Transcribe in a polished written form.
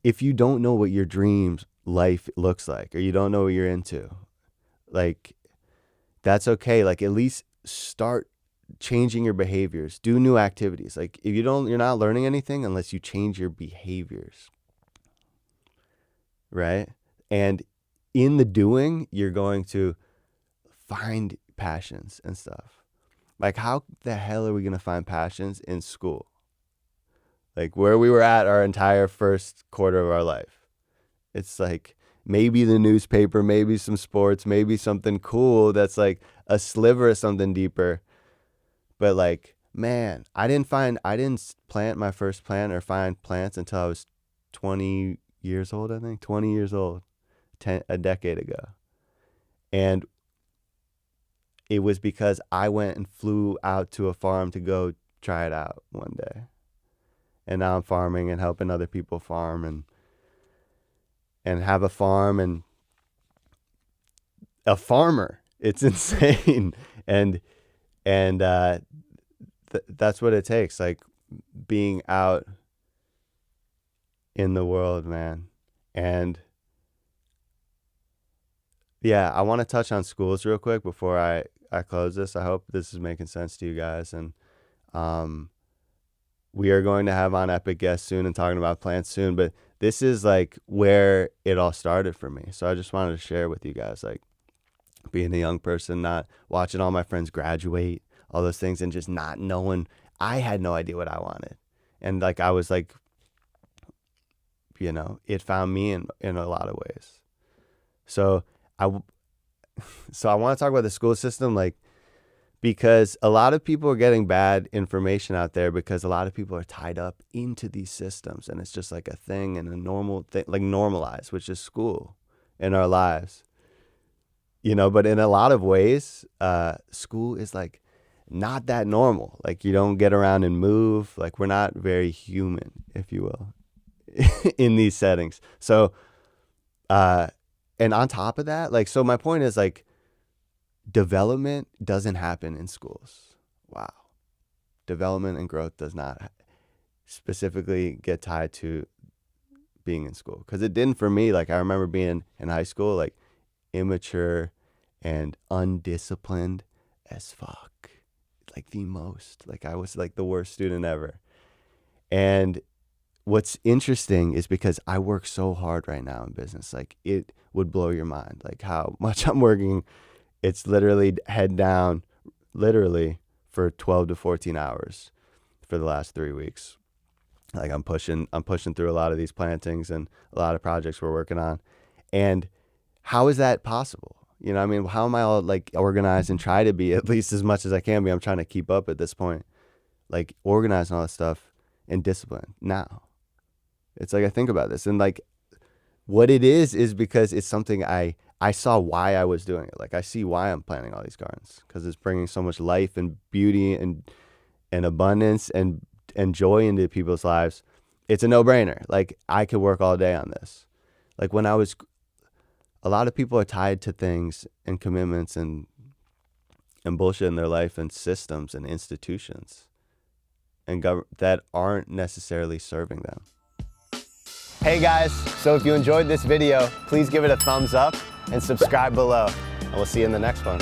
if you don't know what your dreams life looks like, or you don't know what you're into, like, that's okay. Like, at least start changing your behaviors, do new activities. Like, if you're not learning anything unless you change your behaviors, right? And in the doing, you're going to find passions and stuff. Like, how the hell are we going to find passions in school? Like, where we were at our entire first quarter of our life. It's like maybe the newspaper, maybe some sports, maybe something cool that's like a sliver of something deeper. But like, man, I didn't plant my first plant or find plants until I was 20 years old, I think. 20 years old, a decade ago. And it was because I went and flew out to a farm to go try it out one day. And now I'm farming and helping other people farm and have a farm and a farmer. It's insane. And that's what it takes, like being out in the world, man. And yeah, I want to touch on schools real quick before I close this. I hope this is making sense to you guys. And we are going to have on epic guests soon and talking about plants soon, but this is like where it all started for me. So I just wanted to share with you guys, like being a young person, not watching all my friends graduate, all those things, and just not knowing. I had no idea what I wanted. And like, I was like, it found me in a lot of ways. So I want to talk about the school system, like, because a lot of people are getting bad information out there because a lot of people are tied up into these systems, and it's just like a thing and a normal thing, like normalized, which is school in our lives, but in a lot of ways, school is like not that normal. Like, you don't get around and move. Like, we're not very human, if you will, in these settings. So, and on top of that, like, so my point is, like, development doesn't happen in schools. Wow. Development and growth does not specifically get tied to being in school. Because it didn't for me. Like, I remember being in high school, like, immature and undisciplined as fuck. Like, the most. Like, I was like the worst student ever. And what's interesting is because I work so hard right now in business, like, it would blow your mind, like, how much I'm working. It's literally head down, literally, for 12 to 14 hours for the last 3 weeks. Like, I'm pushing through a lot of these plantings and a lot of projects we're working on. And how is that possible? I mean, how am I all like organized and try to be at least as much as I can be? I'm trying to keep up at this point, like organizing all this stuff and discipline. Now, it's like, I think about this, and like, what it is because it's something I saw why I was doing it. Like, I see why I'm planting all these gardens, because it's bringing so much life and beauty and abundance and joy into people's lives. It's a no-brainer. Like, I could work all day on this. Like, a lot of people are tied to things and commitments and bullshit in their life and systems and institutions and that aren't necessarily serving them. Hey guys, so if you enjoyed this video, please give it a thumbs up and subscribe below, and we'll see you in the next one.